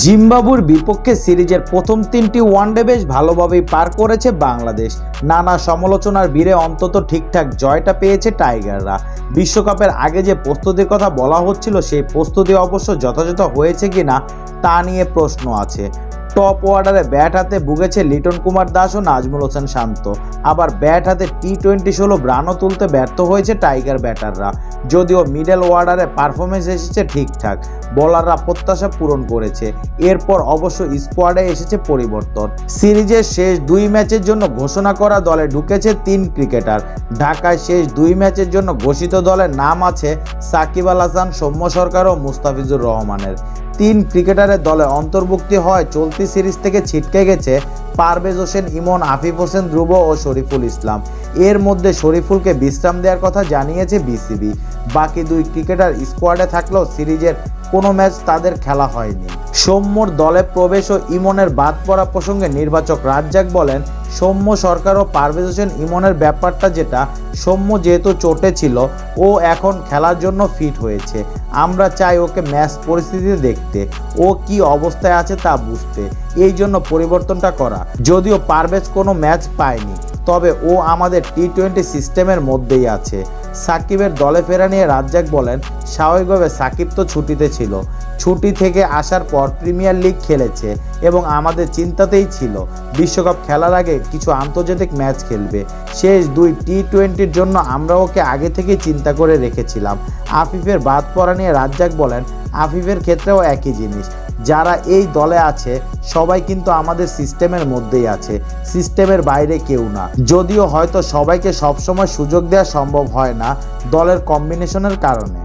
জিম্বাবুর বিপক্ষে সিরিজের প্রথম 3টি ওয়ানডে বেশ ভালোভাবেই পার করেছে বাংলাদেশ। নানা সমালোচনার ভিড়ে অন্তত ঠিকঠাক জয়টা পেয়েছে টাইগাররা। বিশ্বকাপের আগে যে প্রস্তুতির কথা বলা হচ্ছিল, সেই প্রস্তুতি অবশ্য যথাযথ হয়েছে কিনা তা নিয়ে প্রশ্ন আছে। টপ অর্ডারে ব্যাট হাতে ভুগেছে লিটন কুমার দাস ও নাজমুল হোসেন শান্ত। আবার ব্যাট হাতে টি-20 রানও তুলতে ব্যর্থ হয়েছে টাইগার ব্যাটাররা। যদিও মিডল অর্ডারে পারফরমেন্স এসেছে ঠিকঠাক, বোলাররা প্রত্যাশা পূরণ করেছে। এরপর অবশ্য স্কোয়াডে এসেছে পরিবর্তন। সিরিজের শেষ 2 ম্যাচের জন্য ঘোষণা করা দলে ঢুকেছে 3 ক্রিকেটার। ঢাকায় শেষ 2 ম্যাচের জন্য ঘোষিত দলের নাম আছে সাকিব আল হাসান, সৌম্য সরকার ও মুস্তাফিজুর রহমানের। 3 ক্রিকেটারের দলে অন্তর্ভুক্তি হয় চলতি সিরিজ থেকে ছিটকে গেছে পারভেজ হোসেন ইমন, আফিফ হোসেন ধ্রুব ও শরীফুল ইসলাম। এর মধ্যে শরীফুলকে বিশ্রাম দেওয়ার কথা জানিয়েছে বিসিবি। বাকি 2 ক্রিকেটার স্কোয়াডে থাকলেও সিরিজের কোনো ম্যাচ তাদের খেলা হয়নি। সৌম্যর দলে প্রবেশ ও ইমনের বাদ পড়া প্রসঙ্গে নির্বাচক রাজ্জাক বলেন, সৌম্য সরকার ও পারভেজ হোসেন ইমনের ব্যাপারটা যেটা, সৌম্য যেহেতু চোটে ছিল, ও এখন খেলার জন্য ফিট হয়েছে। আমরা চাই ওকে ম্যাচ পরিস্থিতিতে দেখতে, ও কি অবস্থায় আছে তা বুঝতে, এই জন্য পরিবর্তনটা করা। যদিও পারভেজ কোনো ম্যাচ পায়নি, তবে ও আমাদের টি-20 সিস্টেমের মধ্যেই আছে। সাকিবের দলে ফেরা নিয়ে রাজ্জাক বলেন, স্বাভাবিকভাবে সাকিব তো ছুটিতে ছিল, ছুটি থেকে আসার পর প্রিমিয়ার লিগ খেলেছে এবং আমাদের চিন্তাতেই ছিল বিশ্বকাপ খেলার আগে কিছু আন্তর্জাতিক ম্যাচ খেলবে। শেষ 2 টি-20-র জন্য আমরা ওকে আগে থেকেই চিন্তা করে রেখেছিলাম। আফিফের বাদ পড়া নিয়ে রাজ্জাক বলেন, আফিফের ক্ষেত্রেও একই জিনিস। যারা এই দলে আছে সবাই কিন্তু আমাদের সিস্টেমের মধ্যেই আছে, সিস্টেমের বাইরে কেউ না। যদিও হয়তো সবাইকে সবসময় সুযোগ দেওয়া সম্ভব হয় না দলের কম্বিনেশনের কারণে।